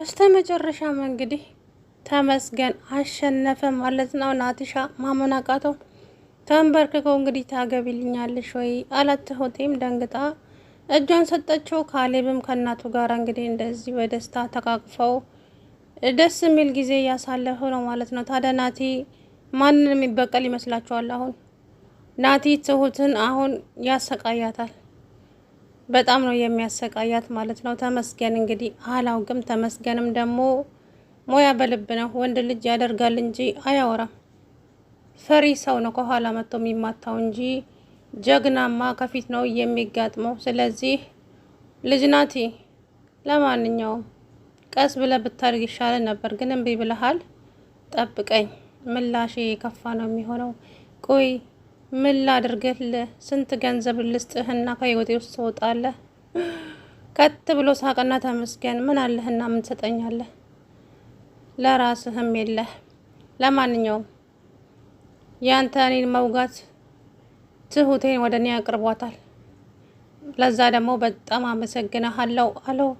በስተመጨረሻም እንግዲህ ተመስገን አሸነፈ ማለት ነው። ናቲሻ ማመን አቃተው። ተንበርክከው እንግዲህ ታገቢልኛለሽ ወይ አላት። ትሁቴም ደንግጣ እጇን ሰጠችው። ካሌብም ከእናቱ ጋር እንግዲህ እንደዚህ በደስታ ተቃቅፈው ደስ የሚል ጊዜ እያሳለፉ ነው ማለት ነው። ታዲያ ናቲ ማንን የሚበቀል ይመስላችኋል? አሁን ናቲ ትሁትን አሁን ያሰቃያታል። በጣም ነው የሚያሰቃያት ማለት ነው። ተመስገን እንግዲህ አላውቅም። ተመስገንም ደግሞ ሞያ በልብ ነው። ወንድ ልጅ ያደርጋል እንጂ አያወራም። ፈሪ ሰው ነው ከኋላ መጥቶ የሚማታው እንጂ ጀግናማ ከፊት ነው የሚጋጥመው። ስለዚህ ልጅ ናቲ፣ ለማንኛውም ቀስ ብለህ ብታድግ ይሻለ ነበር፣ ግን እምቢ ብለሃል። ጠብቀኝ፣ ምላሽ የከፋ ነው የሚሆነው። ቆይ ምን ላድርግልህ? ስንት ገንዘብ ልስጥህና ከህይወቴ ውስጥ ትወጣለህ? ከት ብሎ ሳቅና ተመስገን ምን አለህና ምን ትሰጠኛለህ? ለራስህም የለህ። ለማንኛውም ያንተ እኔን መውጋት ትሁቴን ወደ እኔ ያቅርቧታል። ለዛ ደግሞ በጣም አመሰግናለሁ አለው።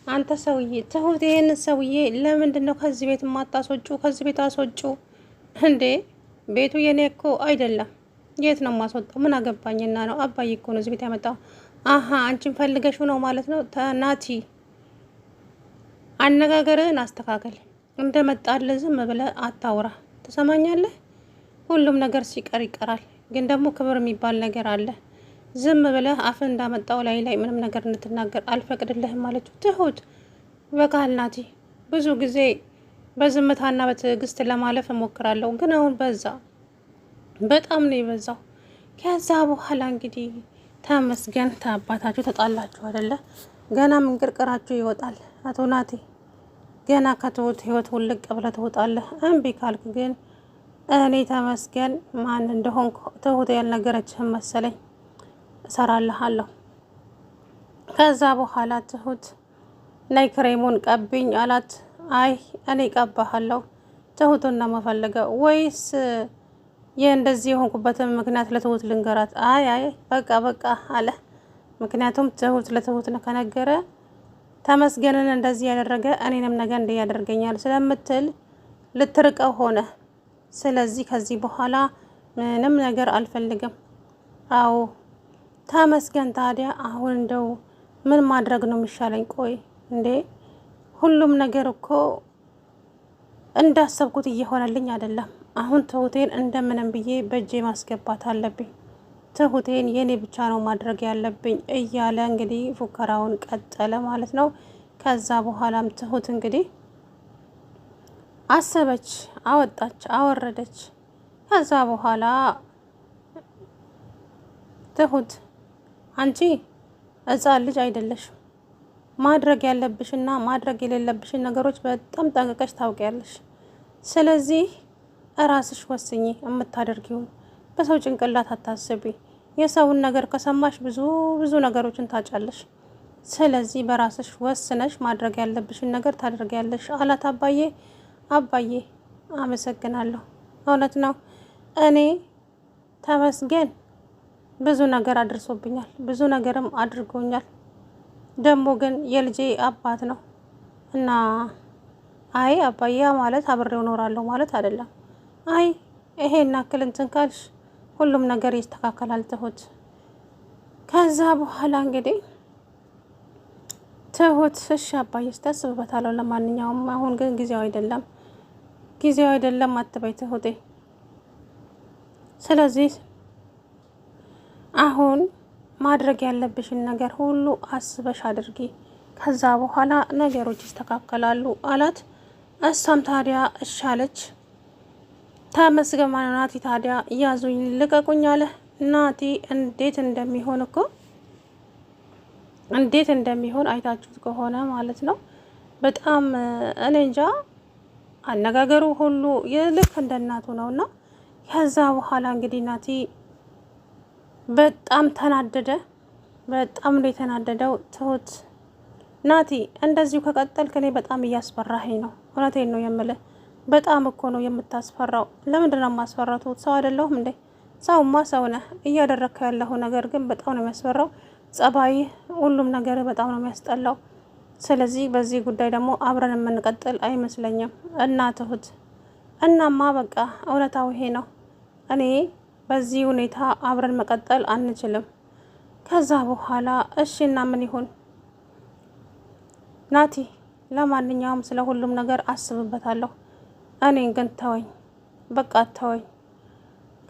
አንተ ሰውዬ፣ ትሁቴን ሰውዬ ለምንድን ነው ከዚህ ቤት የማታስወጩ? ከዚህ ቤት አስወጩ እንዴ! ቤቱ የኔ እኮ አይደለም። የት ነው የማስወጣው? ምን አገባኝና ነው? አባዬ እኮ ነው እዚህ ቤት ያመጣው። አሀ አንቺን ፈልገሽ ነው ማለት ነው። ናቲ አነጋገርህን አስተካከል። እንደመጣልህ ዝም ብለህ አታውራ። ትሰማኛለህ? ሁሉም ነገር ሲቀር ይቀራል፣ ግን ደግሞ ክብር የሚባል ነገር አለ። ዝም ብለህ አፍን እንዳመጣው ላይ ምንም ነገር እንድትናገር አልፈቅድልህም ማለቱ። ትሁት በቃል ናቲ፣ ብዙ ጊዜ በዝምታና በትዕግስት ለማለፍ እሞክራለሁ፣ ግን አሁን በዛ፣ በጣም ነው የበዛው። ከዛ በኋላ እንግዲህ ተመስገን ተአባታችሁ ተጣላችሁ አይደለ? ገና ምንቅርቅራችሁ ይወጣል። አቶ ናቲ ገና ከትሁት ህይወት ውልቅ ብለህ ትወጣለህ። እምቢ ካልክ ግን እኔ ተመስገን ማን እንደሆንኩ ትሁት ያልነገረችህም መሰለኝ እሰራልሃለሁ። ከዛ በኋላ ትሁት ነይ ክሬሙን ቀብኝ አላት። አይ እኔ ቀባሃለሁ። ትሁትን ነው የምፈልገው ወይስ እንደዚህ የሆንኩበትን ምክንያት ለትሁት ልንገራት? አይ በቃ አለ። ምክንያቱም ትሁት ለትሁት ከነገረ ተመስገንን እንደዚህ ያደረገ እኔንም ነገ እንዲህ ያደርገኛል ስለምትል ልትርቀው ሆነ። ስለዚህ ከዚህ በኋላ ምንም ነገር አልፈልግም። አዎ ተመስገን፣ ታዲያ አሁን እንደው ምን ማድረግ ነው የሚሻለኝ? ቆይ እንዴ ሁሉም ነገር እኮ እንዳሰብኩት እየሆነልኝ አይደለም። አሁን ትሁቴን እንደምንም ብዬ በእጄ ማስገባት አለብኝ። ትሁቴን የኔ ብቻ ነው ማድረግ ያለብኝ እያለ እንግዲህ ፉከራውን ቀጠለ ማለት ነው። ከዛ በኋላም ትሁት እንግዲህ አሰበች፣ አወጣች፣ አወረደች። ከዛ በኋላ ትሁት አንቺ ሕፃን ልጅ አይደለሽም። ማድረግ ያለብሽና ማድረግ የሌለብሽን ነገሮች በጣም ጠንቅቀሽ ታውቂያለሽ። ስለዚህ እራስሽ ወስኚ የምታደርጊውን። በሰው ጭንቅላት አታስቢ። የሰውን ነገር ከሰማሽ ብዙ ነገሮችን ታጫለሽ። ስለዚህ በራስሽ ወስነሽ ማድረግ ያለብሽን ነገር ታደርጊያለሽ አላት። አባዬ አመሰግናለሁ። እውነት ነው እኔ ተመስገን ብዙ ነገር አድርሶብኛል፣ ብዙ ነገርም አድርጎኛል። ደግሞ ግን የልጄ አባት ነው እና አይ አባዬ ማለት አብሬው እኖራለሁ ማለት አይደለም። አይ ይሄን ያክል እንትን ካልሽ ሁሉም ነገር ይስተካከላል ትሁት። ከዛ በኋላ እንግዲህ ትሁት እሺ አባዬ ታስብበታለሁ፣ ለማንኛውም አሁን ግን ጊዜው አይደለም አትበይ ትሁቴ። ስለዚህ አሁን ማድረግ ያለብሽን ነገር ሁሉ አስበሽ አድርጊ፣ ከዛ በኋላ ነገሮች ይስተካከላሉ አላት። እሷም ታዲያ እሻለች። ተመስገን ናቲ ታዲያ እያዙኝ ልቀቁኝ አለ። ናቲ እንዴት እንደሚሆን አይታችሁት ከሆነ ማለት ነው። በጣም እኔ እንጃ አነጋገሩ ሁሉ ልክ እንደ እናቱ ነውና ከዛ በኋላ እንግዲህ ናቲ በጣም ተናደደ። በጣም ነው የተናደደው። ትሁት ናቲ እንደዚሁ ከቀጠልክ እኔ በጣም እያስፈራኸኝ ነው። እውነቴን ነው የምልህ። በጣም እኮ ነው የምታስፈራው። ለምንድን ነው የማስፈራው? ትሁት ሰው አይደለሁም እንዴ? ሰውማ ሰው ነህ። እያደረግከው ያለው ነገር ግን በጣም ነው የሚያስፈራው። ጸባይ፣ ሁሉም ነገር በጣም ነው የሚያስጠላው። ስለዚህ በዚህ ጉዳይ ደግሞ አብረን የምንቀጥል አይመስለኝም እና ትሁት እናማ በቃ እውነታው ይሄ ነው። እኔ በዚህ ሁኔታ አብረን መቀጠል አንችልም። ከዛ በኋላ እሺ እና ምን ይሁን ናቲ፣ ለማንኛውም ስለ ሁሉም ነገር አስብበታለሁ። እኔን ግን ተወኝ፣ በቃ ተወኝ።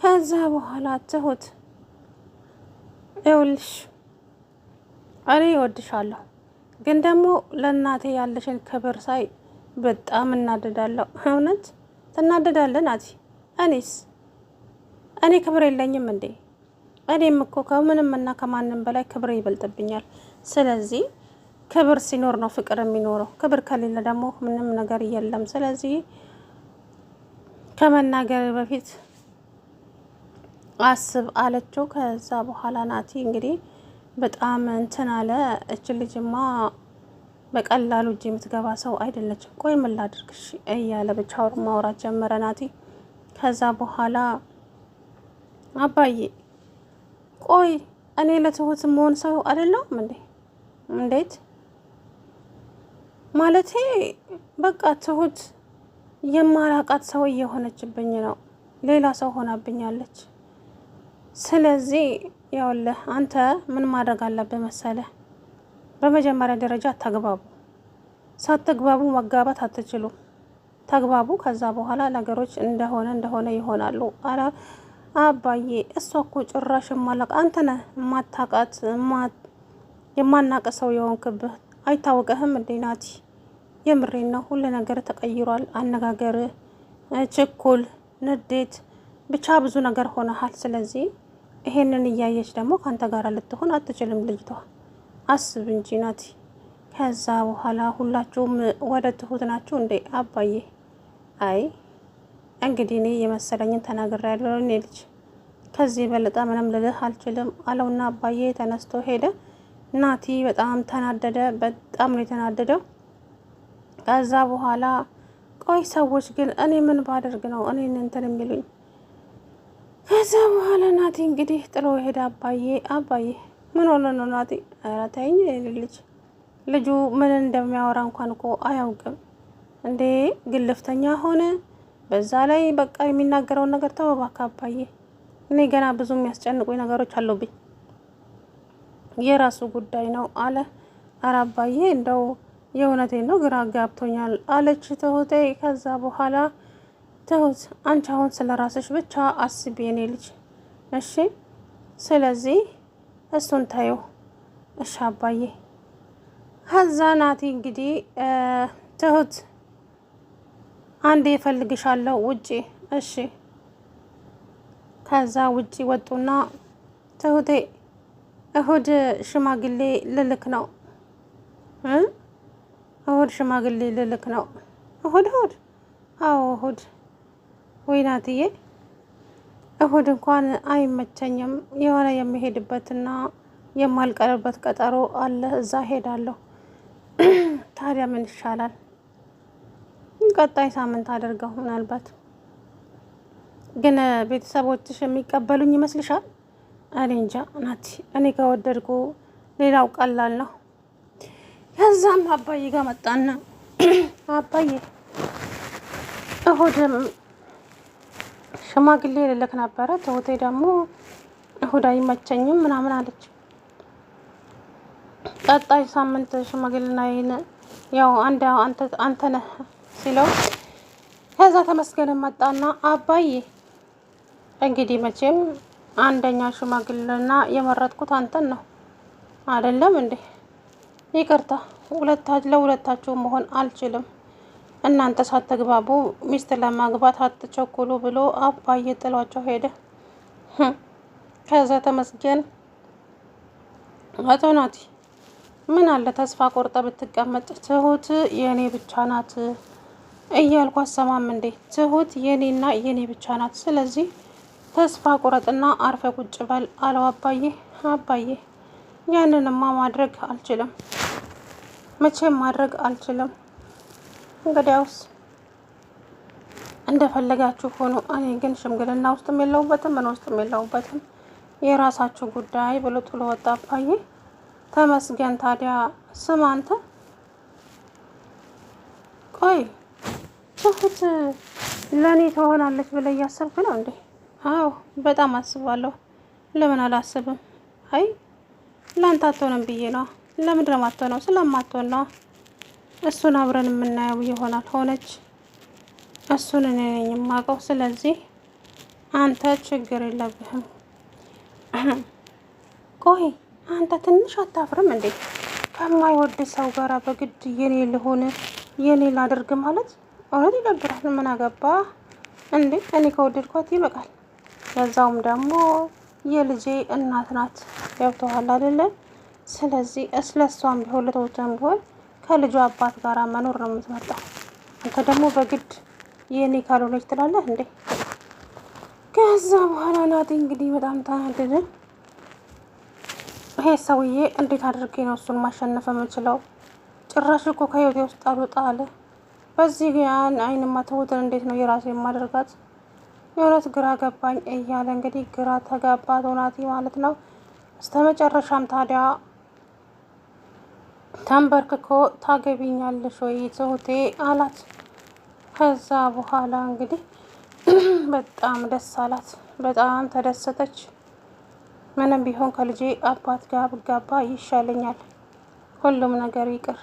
ከዛ በኋላ ትሁት ይኸውልሽ እኔ እወድሻለሁ፣ ግን ደግሞ ለእናቴ ያለሽን ክብር ሳይ በጣም እናደዳለሁ። እውነት ትናደዳለህ ናቲ? እኔ ክብር የለኝም እንዴ? እኔም እኮ ከምንም እና ከማንም በላይ ክብር ይበልጥብኛል። ስለዚህ ክብር ሲኖር ነው ፍቅር የሚኖረው። ክብር ከሌለ ደግሞ ምንም ነገር የለም። ስለዚህ ከመናገር በፊት አስብ አለችው። ከዛ በኋላ ናቲ እንግዲህ በጣም እንትን አለ። እች ልጅማ በቀላሉ እጅ የምትገባ ሰው አይደለችም። ቆይ ምን ላድርግሽ እያለ ብቻውን ማውራት ጀመረ ናቲ። ከዛ በኋላ አባዬ ቆይ እኔ ለትሁት መሆን ሰው አይደለሁም እንዴ? እንዴት ማለቴ? በቃ ትሁት የማላቃት ሰው እየሆነችብኝ ነው። ሌላ ሰው ሆናብኛለች። ስለዚህ ያውልህ አንተ ምን ማድረግ አለብህ መሰለህ? በመጀመሪያ ደረጃ ተግባቡ። ሳትግባቡ መጋባት አትችሉም። ተግባቡ። ከዛ በኋላ ነገሮች እንደሆነ ይሆናሉ። አረ አባዬ እሷ እኮ ጭራሽ ማላቅ አንተ ነህ የማታቃት የማናቀ ሰው የሆንክብህ አይታወቀህም እንዴ ናቲ? የምሬን ነው። ሁሉ ነገር ተቀይሯል። አነጋገር፣ ችኩል፣ ንዴት፣ ብቻ ብዙ ነገር ሆነሃል። ስለዚህ ይሄንን እያየች ደግሞ ከአንተ ጋር ልትሆን አትችልም ልጅቷ። አስብ እንጂ ናቲ። ከዛ በኋላ ሁላችሁም ወደ ትሁት ናችሁ እንዴ? አባዬ አይ እንግዲህ እኔ የመሰለኝን ተናግሬያለሁ። እኔ ልጅ ከዚህ በለጠ ምንም ልልህ አልችልም አለውና አባዬ ተነስቶ ሄደ። ናቲ በጣም ተናደደ። በጣም ነው የተናደደው። ከዛ በኋላ ቆይ ሰዎች ግን እኔ ምን ባደርግ ነው እኔን እንትን የሚሉኝ? ከዛ በኋላ ናቲ እንግዲህ ጥሎ ሄደ። አባዬ ምን ሆነ ነው ናቲ? ኧረ ተይኝ ልጁ ምን እንደሚያወራ እንኳን እኮ አያውቅም እንዴ! ግልፍተኛ ሆነ። በዛ ላይ በቃ የሚናገረውን ነገር ተው እባክህ አባዬ። እኔ ገና ብዙ የሚያስጨንቁኝ ነገሮች አሉብኝ። የራሱ ጉዳይ ነው አለ። ኧረ አባዬ እንደው የእውነቴን ነው ግራ ጋብቶኛል አለች ትሁቴ። ከዛ በኋላ ትሁት አንቺ አሁን ስለ ራስሽ ብቻ አስቢ የኔ ልጅ እሺ። ስለዚህ እሱን ታየው እሺ አባዬ። ከዛ ናቲ እንግዲህ ትሁት አንዴ እፈልግሻለሁ ውጪ እሺ። ከዛ ውጪ ወጡና ትሁቴ እሁድ ሽማግሌ ልልክ ነው እሁድ ሽማግሌ ልልክ ነው። እሁድ አዎ እሁድ። ወይ ናትዬ እሁድ እንኳን አይመቸኝም። የሆነ የሚሄድበትና የማልቀርበት ቀጠሮ አለ፣ እዛ ሄዳለሁ። ታዲያ ምን ይሻላል? ቀጣይ ሳምንት አድርገው። ምናልባት ግን ቤተሰቦችሽ የሚቀበሉኝ ይመስልሻል? እኔ እንጃ ናቲ። እኔ ከወደድኩ ሌላው ቀላል ነው። ከዛም አባዬ ጋር መጣና አባዬ እሁድም ሽማግሌ ልልክ ነበረ። ትሁቴ ደግሞ እሁድ አይመቸኝም ምናምን አለች። ቀጣይ ሳምንት ሽማግሌናዬን ያው አንተ ነህ ሲለው ከዛ ተመስገን መጣና አባዬ እንግዲህ መቼም አንደኛ ሽማግሌና የመረጥኩት አንተን ነው አይደለም እንዴ? ይቅርታ ለሁለታችሁ መሆን አልችልም። እናንተ ሳትግባቡ ሚስት ለማግባት አትቸኩሉ ብሎ አባዬ ጥሏቸው ሄደ። ከዛ ተመስገን አቶ ናቲ ምን አለ ተስፋ ቆርጠ ብትቀመጥ፣ ትሁት የኔ ብቻ ናት እያልኩ አሰማም እንዴ? ትሁት የኔና የኔ ብቻ ናት። ስለዚህ ተስፋ ቁረጥና አርፈ ቁጭ በል አለው አባዬ ያንንማ ማድረግ አልችልም፣ መቼም ማድረግ አልችልም። እንግዲያውስ እንደፈለጋችሁ ሆኖ፣ እኔ ግን ሽምግልና ውስጥም የለሁበትም ምን ውስጥም የለሁበትም፣ የራሳችሁ ጉዳይ ብሎ ጥሎ ወጣ አባዬ። ተመስገን ታዲያ ስም አንተ ቆይ ትሁት ለእኔ ትሆናለች ብለህ እያሰብክ ነው እንዴ? አዎ በጣም አስባለሁ። ለምን አላስብም? አይ ለአንተ አትሆንም ብዬ ነው። ለምንድን ነው የማትሆነው? ስለማትሆን ነው። እሱን አብረን የምናየው ይሆናል። ሆነች እሱን እኔ ነኝ የማውቀው። ስለዚህ አንተ ችግር የለብህም። ቆይ አንተ ትንሽ አታፍርም እንዴ? ከማይወድ ሰው ጋር በግድ የኔ ልሆን የኔ ላድርግ ማለት እውነት ይደብራል። ምን አገባ እንዴ? እኔ ከወደድኳት ይበቃል። በዛውም ደግሞ የልጄ እናት ናት። ገብቶሃል አይደለ? ስለዚህ ስለሷም ቢሆን ለተወተም ቢሆን ከልጇ አባት ጋር መኖር ነው የምትመርጠው። አንተ ደግሞ በግድ የኔ ካልሆነች ትላለህ እንዴ? ከዛ በኋላ ናቲ እንግዲህ በጣም ተናደደ። ይሄ ሰውዬ እንዴት አድርጌ ነው እሱን ማሸነፍ የምችለው? ጭራሽ እኮ ከህይወቴ ውስጥ አልወጣ አለ። በዚህ ያን አይንማ ትሁትን እንዴት ነው የራሴ የማደርጋት? የእውነት ግራ ገባኝ እያለ እንግዲህ ግራ ተጋባ ናቲ ማለት ነው። በስተመጨረሻም ታዲያ ተንበርክኮ ታገቢኛለሽ ወይ ትሁቴ አላት። ከዛ በኋላ እንግዲህ በጣም ደስ አላት። በጣም ተደሰተች። ምንም ቢሆን ከልጄ አባት ጋር ብጋባ ይሻለኛል፣ ሁሉም ነገር ይቅር፣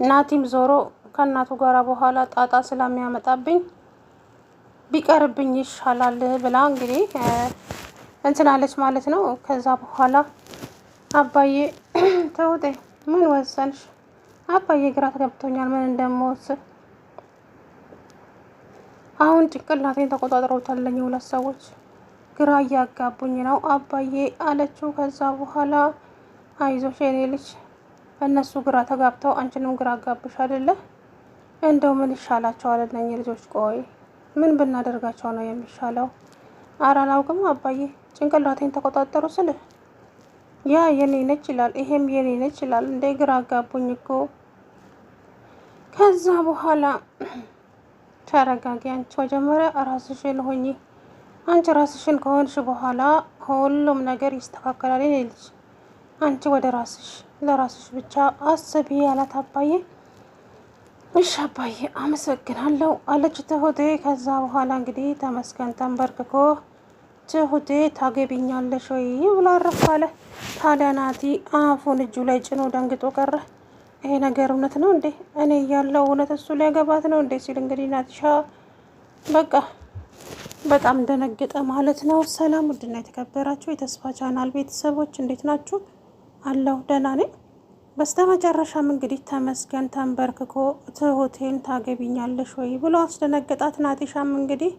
ናቲም ዞሮ ከእናቱ ጋር በኋላ ጣጣ ስለሚያመጣብኝ ቢቀርብኝ ይሻላል ብላ እንግዲህ እንትናለች ማለት ነው። ከዛ በኋላ አባዬ ተውጤ ምን ወሰንሽ? አባዬ ግራ ተገብቶኛል ምን እንደምወስን። አሁን ጭንቅላቴን ተቆጣጥረውታል ሁለት ሰዎች ግራ እያጋቡኝ ነው አባዬ አለችው። ከዛ በኋላ አይዞሽ የኔ ልጅ እነሱ ግራ ተጋብተው አንቺንም ግራ አጋብሽ አይደለ? እንደው ምን ይሻላቸዋል እነኚህ ልጆች? ቆይ ምን ብናደርጋቸው ነው የሚሻለው? ኧረ አላውቅም አባዬ ጭንቅላቴን ተቆጣጠሩ ስልህ ያ የኔ ነች ይላል፣ ይሄም የኔ ነች ይላል። እንደ ግራ አጋቡኝ እኮ። ከዛ በኋላ ተረጋጊ፣ አንቺ መጀመሪያ ራስሽን ሆኚ። አንቺ ራስሽን ከሆንሽ በኋላ ሁሉም ነገር ይስተካከላል። የኔ ልጅ አንቺ ወደ ራስሽ ለራስሽ ብቻ አስቢ ያላት አባዬ። እሺ አባዬ አመሰግናለሁ አለች ትሁቴ። ከዛ በኋላ እንግዲህ ተመስገን ተንበርክኮ ትሁቴ ታገቢኛለሽ ወይ ብሎ አረፍ አለ። ታዲያ ናቲ አፉን እጁ ላይ ጭኖ ደንግጦ ቀረ። ይሄ ነገር እውነት ነው እንዴ? እኔ እያለው እውነት እሱ ሊያገባት ነው እንዴ ሲል እንግዲህ ናቲሻ በቃ በጣም ደነገጠ ማለት ነው። ሰላም ውድና የተከበራችሁ የተስፋ ቻናል ቤተሰቦች እንዴት ናችሁ? አለሁ ደህና ነኝ። በስተመጨረሻም እንግዲህ ተመስገን ተንበርክኮ ትሁቴን ታገቢኛለሽ ወይ ብሎ አስደነገጣት። ናቲሻም እንግዲህ